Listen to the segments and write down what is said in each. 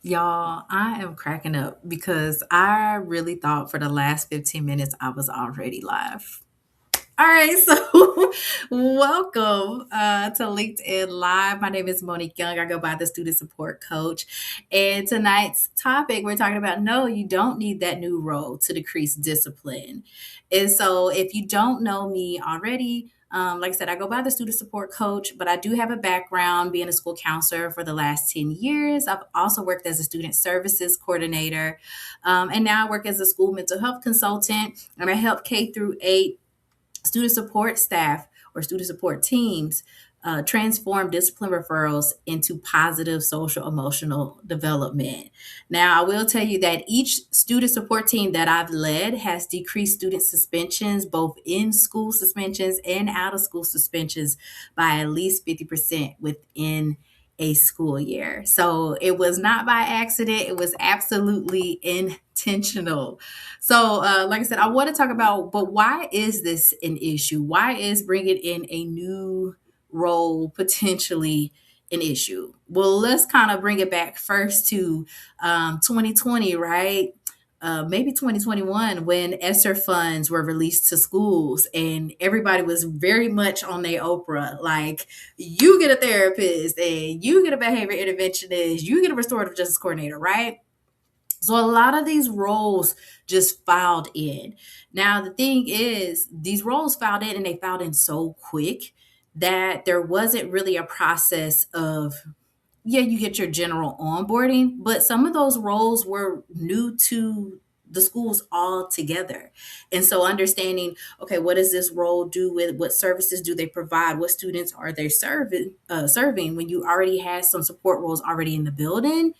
Y'all, I am cracking up because I really thought for the last 15 minutes I was already live. All right, so welcome to LinkedIn Live. My name is Monique Young. I go by the student support coach. And tonight's topic, we're talking about no, you don't need that new role to decrease discipline. And so if you don't know me already, like I said, I go by the student support coach, but I do have a background being a school counselor for the last 10 years. I've also worked as a student services coordinator. And now I work as a school mental health consultant, and I help K through 8 student support staff or student support teams transform discipline referrals into positive social emotional development. Now, I will tell you that each student support team that I've led has decreased student suspensions, both in school suspensions and out of school suspensions, by at least 50% within a school year. So it was not by accident, it was absolutely intentional. So, like I said, I want to talk about, but why is this an issue? Why is bringing in a new role potentially an issue? Well, let's kind of bring it back first to 2020, right? Maybe 2021 when ESSER funds were released to schools and everybody was very much on their Oprah. Like, you get a therapist and you get a behavior interventionist, you get a restorative justice coordinator, right? So a lot of these roles just filed in. Now, the thing is, these roles filed in and they filed in so quick that there wasn't really a process of, yeah, you get your general onboarding, but some of those roles were new to the schools altogether. And so understanding, okay, what does this role do with what services do they provide? What students are they serving when you already had some support roles already in the building?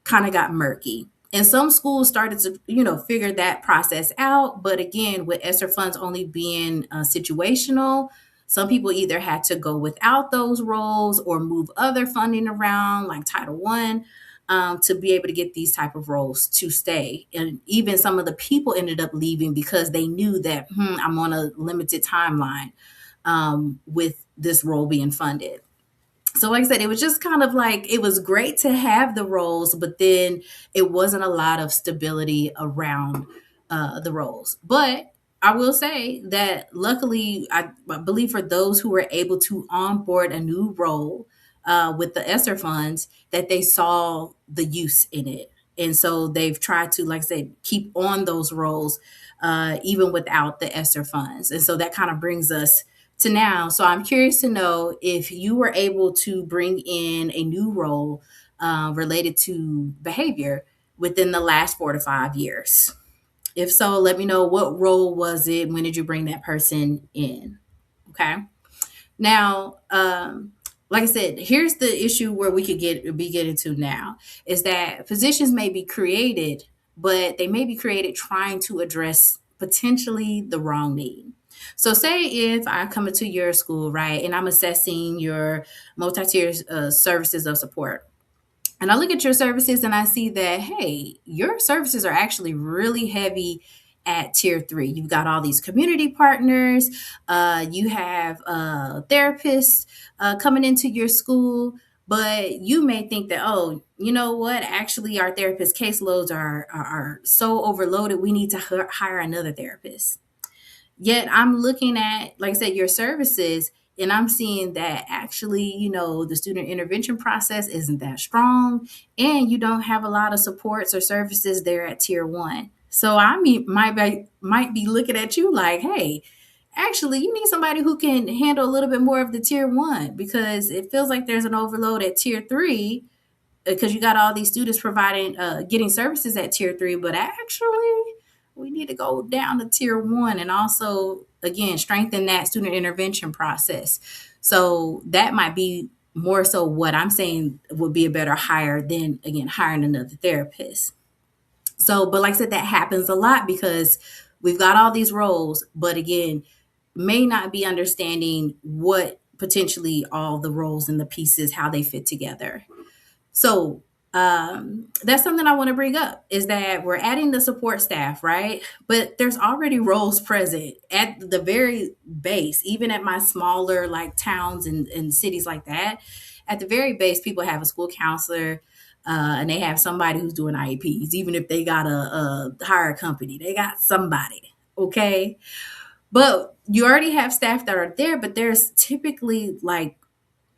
Kind of got murky. And some schools started to, figure that process out. But again, with ESSER funds only being situational, some people either had to go without those roles or move other funding around, like Title One, to be able to get these type of roles to stay. And even some of the people ended up leaving because they knew that I'm on a limited timeline with this role being funded. So like I said, it was just kind of like it was great to have the roles, but then it wasn't a lot of stability around the roles. But I will say that luckily, I believe for those who were able to onboard a new role with the ESSER funds, that they saw the use in it. And so they've tried to, like I said, keep on those roles even without the ESSER funds. And so that kind of brings us to now. So I'm curious to know if you were able to bring in a new role related to behavior within the last 4 to 5 years. If so, let me know, what role was it? When did you bring that person in? Okay. Now, like I said, here's the issue where we could be getting to now is that positions may be created, but they may be created trying to address potentially the wrong need. So, say if I come into your school, right, and I'm assessing your multi-tier services of support, and I look at your services and I see that, hey, your services are actually really heavy at tier 3. You've got all these community partners, you have therapists coming into your school, but you may think that, oh, you know what? Actually, our therapist caseloads are so overloaded, we need to hire another therapist. Yet I'm looking at, like I said, your services, and I'm seeing that actually, the student intervention process isn't that strong, and you don't have a lot of supports or services there at tier 1. So might be looking at you like, hey, actually, you need somebody who can handle a little bit more of the tier 1 because it feels like there's an overload at tier 3 because you got all these students providing getting services at tier 3, but actually we need to go down to tier 1 and also again strengthen that student intervention process. So that might be more so what I'm saying would be a better hire than again hiring another therapist. So, but like I said, that happens a lot because we've got all these roles, but again, may not be understanding what potentially all the roles and the pieces, how they fit together. So that's something I want to bring up is that we're adding the support staff, right? But there's already roles present at the very base, even at my smaller like towns and cities like that. At the very base, people have a school counselor, and they have somebody who's doing IEPs. Even if they got a hire company, they got somebody. Okay, but you already have staff that are there, but there's typically like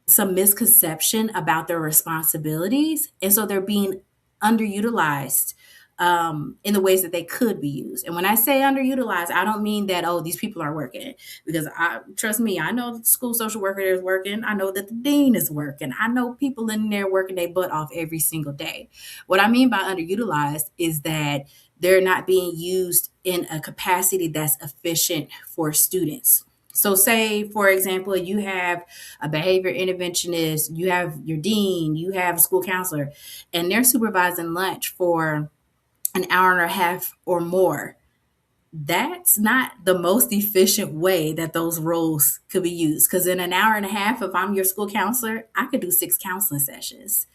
some misconception about their responsibilities. And so they're being underutilized in the ways that they could be used. And when I say underutilized, I don't mean that, oh, these people are working. Because trust me, I know that the school social worker is working. I know that the dean is working. I know people in there working their butt off every single day. What I mean by underutilized is that they're not being used in a capacity that's efficient for students. So, say, for example, you have a behavior interventionist, you have your dean, you have a school counselor, and they're supervising lunch for an hour and a half or more. That's not the most efficient way that those roles could be used. Because in an hour and a half, if I'm your school counselor, I could do 6 counseling sessions.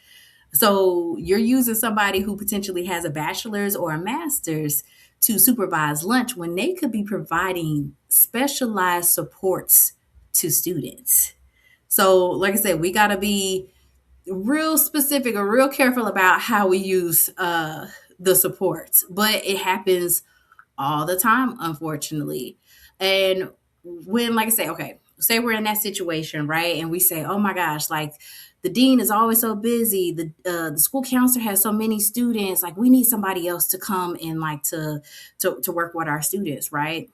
So you're using somebody who potentially has a bachelor's or a master's to supervise lunch when they could be providing specialized supports to students. So, like I said, we got to be real specific or real careful about how we use the supports, but it happens all the time, unfortunately. And when, like I say, okay, say we're in that situation, right? And we say, oh my gosh, like the dean is always so busy. The school counselor has so many students. Like we need somebody else to come and like to work with our students, right?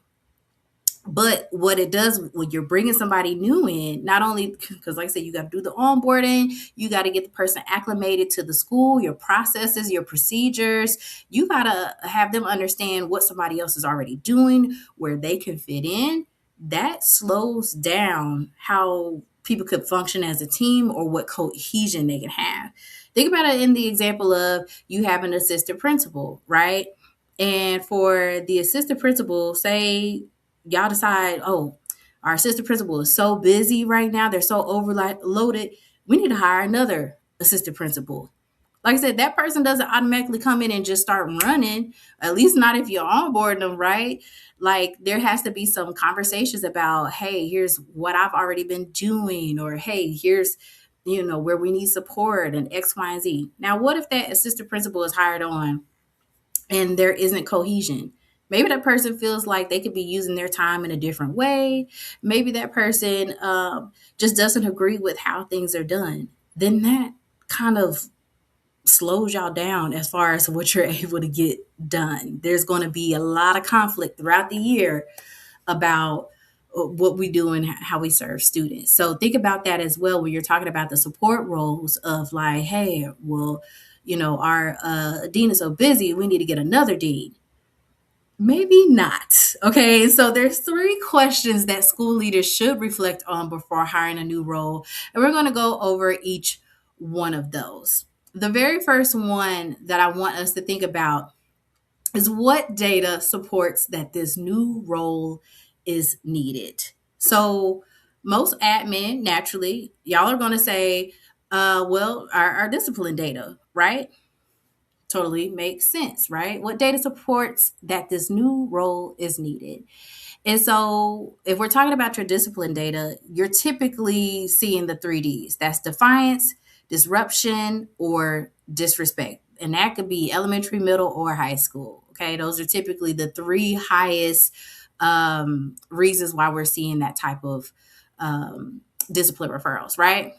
But what it does when you're bringing somebody new in, not only because, like I said, you got to do the onboarding, you got to get the person acclimated to the school, your processes, your procedures. You got to have them understand what somebody else is already doing, where they can fit in. That slows down how people could function as a team or what cohesion they can have. Think about it in the example of you have an assistant principal, right? And for the assistant principal, say y'all decide, oh, our assistant principal is so busy right now, they're so overloaded, we need to hire another assistant principal. Like I said, that person doesn't automatically come in and just start running, at least not if you're onboarding them, right? Like there has to be some conversations about, hey, here's what I've already been doing, or hey, here's where we need support and X, Y, and Z. Now, what if that assistant principal is hired on and there isn't cohesion? Maybe that person feels like they could be using their time in a different way. Maybe that person just doesn't agree with how things are done. Then that kind of slows y'all down as far as what you're able to get done. There's going to be a lot of conflict throughout the year about what we do and how we serve students. So think about that as well when you're talking about the support roles of like, hey, well, our dean is so busy, we need to get another dean. Maybe not. Okay, so there's 3 questions that school leaders should reflect on before hiring a new role, and we're going to go over each one of those. The very first one that I want us to think about is what data supports that this new role is needed. So most admin, naturally, y'all are going to say, well, our discipline data, right? Totally makes sense, right? What data supports that this new role is needed? And so, if we're talking about your discipline data, you're typically seeing the 3Ds. That's defiance, disruption, or disrespect. And that could be elementary, middle, or high school. Okay, those are typically the 3 highest reasons why we're seeing that type of discipline referrals, right?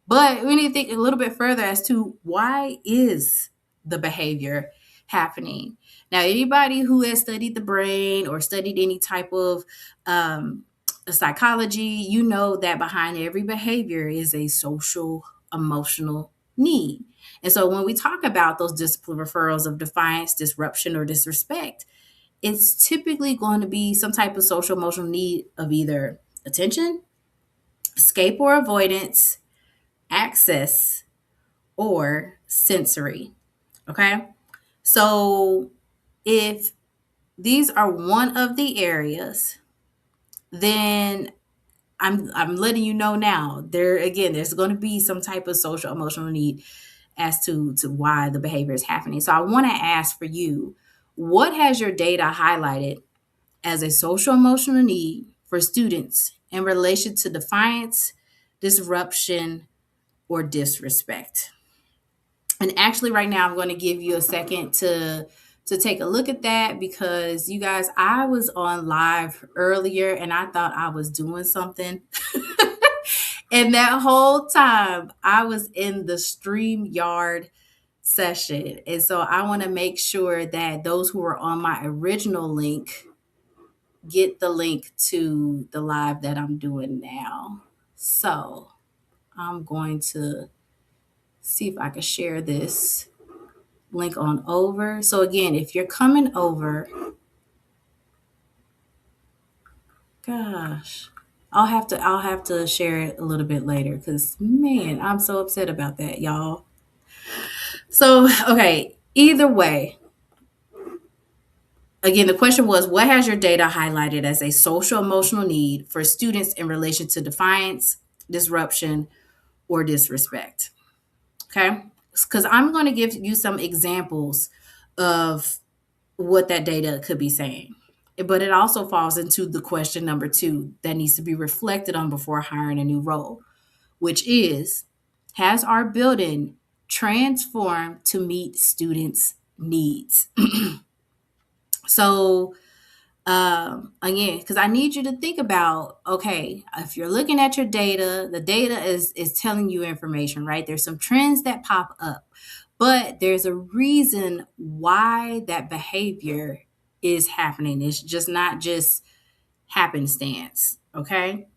But we need to think a little bit further as to why is the behavior happening. Now, anybody who has studied the brain or studied any type of psychology, you know that behind every behavior is a social emotional need. And so when we talk about those discipline referrals of defiance, disruption, or disrespect, it's typically going to be some type of social emotional need of either attention, escape or avoidance, access, or sensory. Okay. So if these are one of the areas, then I'm letting you know now. There's going to be some type of social emotional need as to why the behavior is happening. So I want to ask for you, what has your data highlighted as a social emotional need for students in relation to defiance, disruption, or disrespect? And actually, right now, I'm going to give you a second to take a look at that, because you guys, I was on live earlier and I thought I was doing something. And that whole time I was in the StreamYard session. And so I want to make sure that those who are on my original link get the link to the live that I'm doing now. So I'm going to see if I can share this link on over. So again, if you're coming over, gosh, I'll have to share it a little bit later, because man, I'm so upset about that, y'all. So okay, either way, again, the question was, what has your data highlighted as a social emotional need for students in relation to defiance, disruption, or disrespect? Okay, because I'm going to give you some examples of what that data could be saying. But it also falls into the question number two that needs to be reflected on before hiring a new role, which is, has our building transformed to meet students' needs? So, again, because I need you to think about, okay, if you're looking at your data, the data is telling you information, right? There's some trends that pop up, but there's a reason why that behavior is happening. It's just not just happenstance. Okay,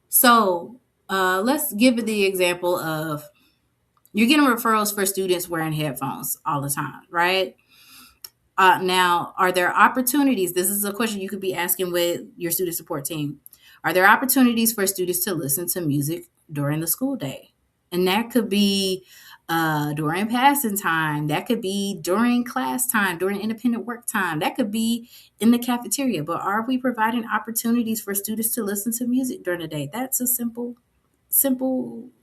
so let's give it the example of, you're getting referrals for students wearing headphones all the time, right? Now, are there opportunities? This is a question you could be asking with your student support team. Are there opportunities for students to listen to music during the school day? And that could be during passing time. That could be during class time, during independent work time. That could be in the cafeteria. But are we providing opportunities for students to listen to music during the day? That's a simple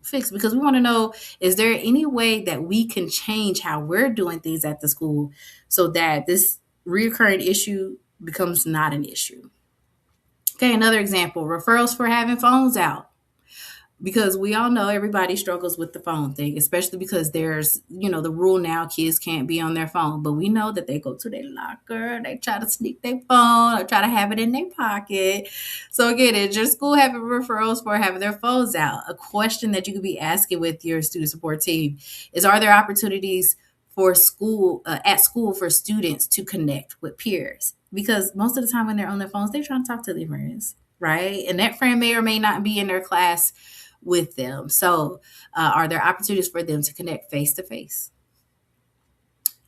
fix, because we want to know, is there any way that we can change how we're doing things at the school so that this reoccurring issue becomes not an issue? Okay, another example, referrals for having phones out, because we all know everybody struggles with the phone thing, especially because there's, the rule now, kids can't be on their phone, but we know that they go to their locker, they try to sneak their phone or try to have it in their pocket. So again, is your school having referrals for having their phones out? A question that you could be asking with your student support team is, are there opportunities for school at school for students to connect with peers? Because most of the time when they're on their phones, they're trying to talk to their friends, right? And that friend may or may not be in their class with them. So, are there opportunities for them to connect face to face?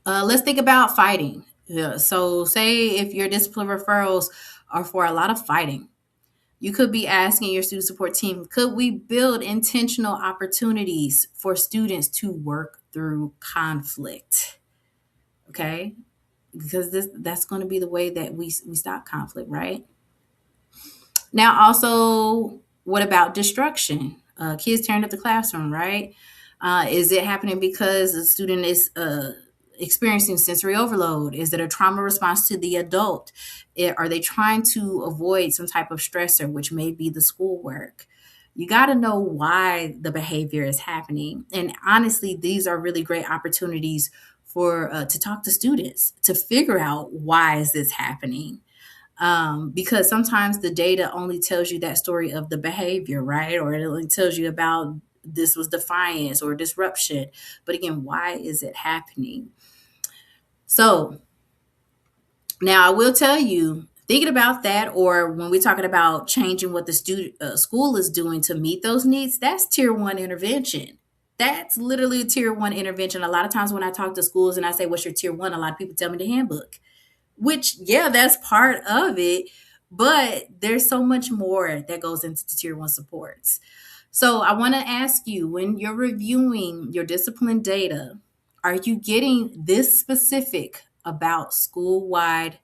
Let's think about fighting. Yeah, so, say if your discipline referrals are for a lot of fighting, you could be asking your student support team, could we build intentional opportunities for students to work through conflict? Okay, because that's going to be the way that we stop conflict, right? Now, also, what about destruction? Kids tearing up the classroom, right? Is it happening because the student is experiencing sensory overload? Is it a trauma response to the adult? Are they trying to avoid some type of stressor, which may be the schoolwork? You got to know why the behavior is happening. And honestly, these are really great opportunities for to talk to students to figure out, why is this happening? Because sometimes the data only tells you that story of the behavior, right? Or it only tells you about, this was defiance or disruption. But again, why is it happening? So now I will tell you, thinking about that, or when we're talking about changing what the school is doing to meet those needs, that's tier one intervention. That's literally a tier one intervention. A lot of times when I talk to schools and I say, what's your tier one? A lot of people tell me the handbook, which, yeah, that's part of it, but there's so much more that goes into the tier one supports. So I want to ask you, when you're reviewing your discipline data, are you getting this specific about school-wide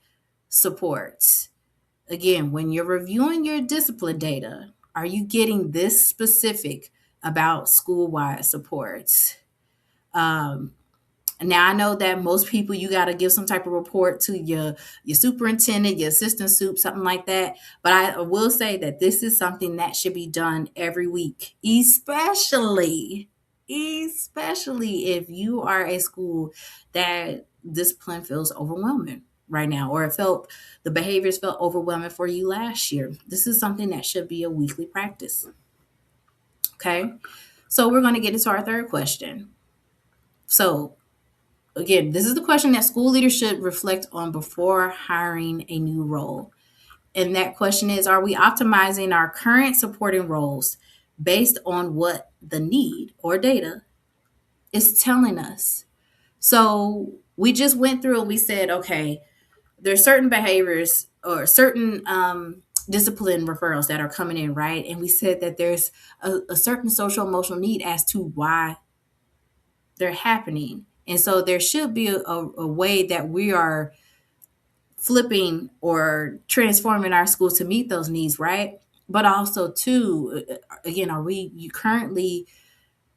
supports? Again, when you're reviewing your discipline data, are you getting this specific about school-wide supports? Um, Now I know that most people, you got to give some type of report to your superintendent, your assistant soup, something like that. But I will say that this is something that should be done every week, especially especially if you are a school that discipline feels overwhelming right now, or it felt the behaviors felt overwhelming for you last year. This is something that should be a weekly practice. Okay. So we're going to get into our third question. So, again, this is the question that school leaders should reflect on before hiring a new role. And that question is, are we optimizing our current supporting roles based on what the need or data is telling us? So we just went through and we said, okay, there's certain behaviors or certain discipline referrals that are coming in, right? And we said that there's a certain social emotional need as to why they're happening. And so there should be a way that we are flipping or transforming our schools to meet those needs, right? But also, too, again, are we currently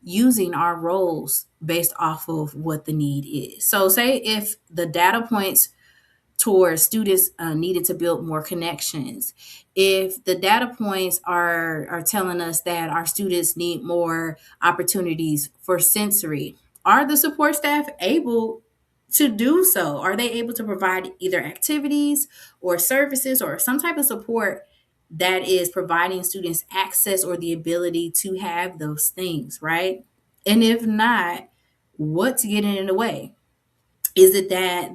using our roles based off of what the need is? So, say if the data points towards students needed to build more connections. If the data points are telling us that our students need more opportunities for sensory, are the support staff able to do so? Are they able to provide either activities or services or some type of support that is providing students access or the ability to have those things, right? And if not, what's getting in the way? Is it that,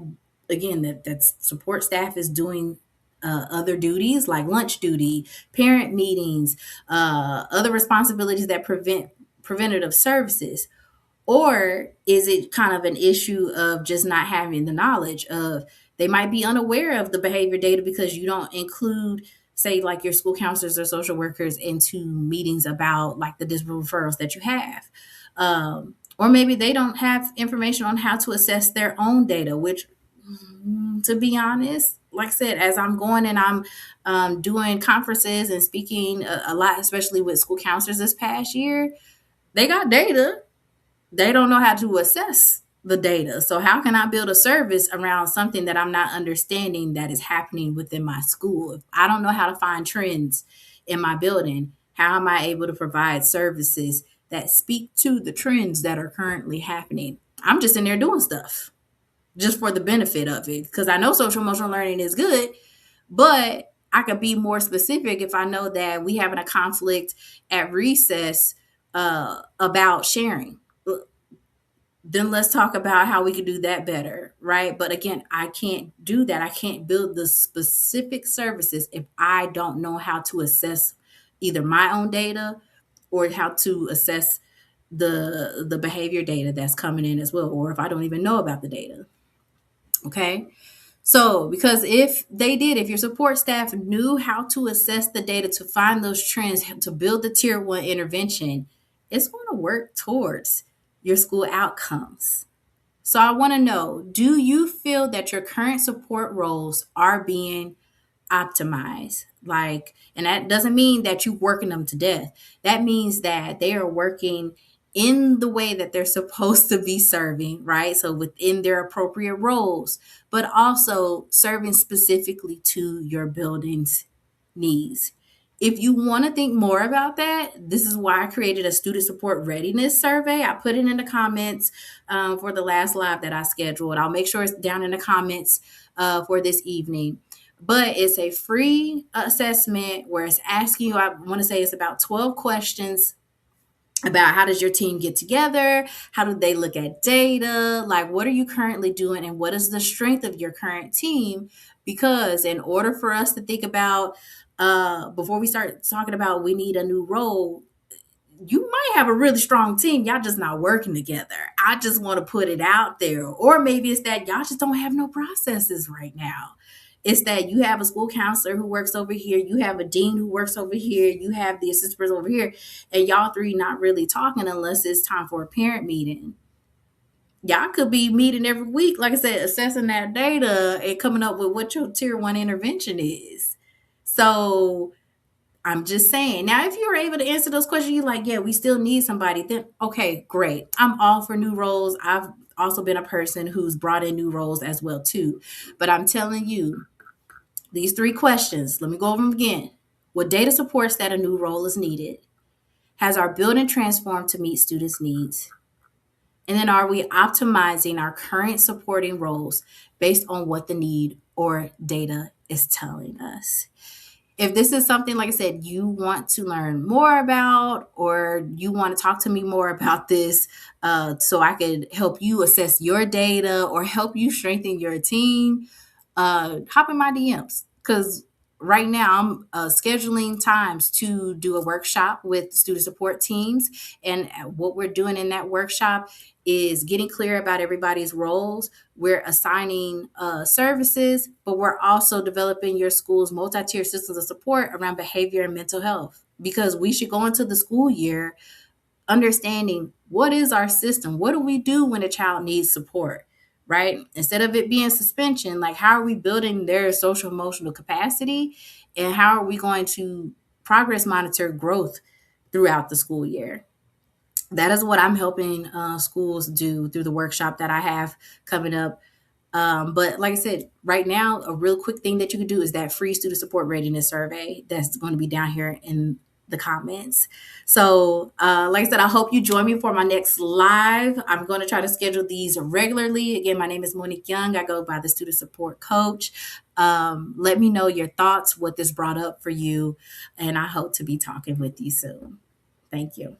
again, that support staff is doing other duties like lunch duty, parent meetings, other responsibilities that preventative services? Or is it kind of an issue of just not having the knowledge of, they might be unaware of the behavior data because you don't include, say, like your school counselors or social workers into meetings about like the discipline referrals that you have. Or maybe they don't have information on how to assess their own data, which, to be honest, like I said, as I'm going and I'm doing conferences and speaking a lot, especially with school counselors this past year, they got data, they don't know how to assess the data. So how can I build a service around something that I'm not understanding that is happening within my school? If I don't know how to find trends in my building, how am I able to provide services that speak to the trends that are currently happening? I'm just in there doing stuff just for the benefit of it, because I know social emotional learning is good, but I could be more specific if I know that we having a conflict at recess about sharing. Then let's talk about how we can do that better, right? But again, I can't do that. I can't build the specific services if I don't know how to assess either my own data or how to assess the behavior data that's coming in as well, or if I don't even know about the data. Okay. So, because if your support staff knew how to assess the data to find those trends, to build the tier one intervention, it's going to work towards your school outcomes. So, I want to know, do you feel that your current support roles are being optimize? Like, and that doesn't mean that you're working them to death. That means that they are working in the way that they're supposed to be serving, right? So within their appropriate roles, but also serving specifically to your building's needs. If you want to think more about that, this is why I created a student support readiness survey. I put it in the comments for the last live that I scheduled. I'll make sure it's down in the comments for this evening. But it's a free assessment where it's asking you, I want to say it's about 12 questions about how does your team get together? How do they look at data? Like, what are you currently doing? And what is the strength of your current team? Because in order for us to think about, before we start talking about we need a new role, you might have a really strong team. Y'all just not working together. I just want to put it out there. Or maybe it's that y'all just don't have no processes right now. It's that you have a school counselor who works over here, you have a dean who works over here, you have the assistant principal over here, and y'all three not really talking unless it's time for a parent meeting. Y'all could be meeting every week, like I said, assessing that data and coming up with what your tier one intervention is. So I'm just saying. Now, if you're able to answer those questions, you're like, yeah, we still need somebody, then okay, great. I'm all for new roles. I've also been a person who's brought in new roles as well, too. But I'm telling you, these three questions, let me go over them again. What data supports that a new role is needed? Has our building transformed to meet students' needs? And then are we optimizing our current supporting roles based on what the need or data is telling us? If this is something, like I said, you want to learn more about, or you want to talk to me more about this, so I could help you assess your data or help you strengthen your team, hop in my DMs, because right now I'm scheduling times to do a workshop with student support teams. And what we're doing in that workshop is getting clear about everybody's roles. We're assigning services, but we're also developing your school's multi-tier systems of support around behavior and mental health, because we should go into the school year understanding what is our system, what do we do when a child needs support, right? Instead of it being suspension, like how are we building their social emotional capacity, and how are we going to progress monitor growth throughout the school year? That is what I'm helping schools do through the workshop that I have coming up. But like I said, right now, a real quick thing that you can do is that free student support readiness survey that's going to be down here in the comments. So, like I said, I hope you join me for my next live. I'm going to try to schedule these regularly. Again, my name is Monique Young. I go by the student support coach. Let me know your thoughts, what this brought up for you, and I hope to be talking with you soon. Thank you.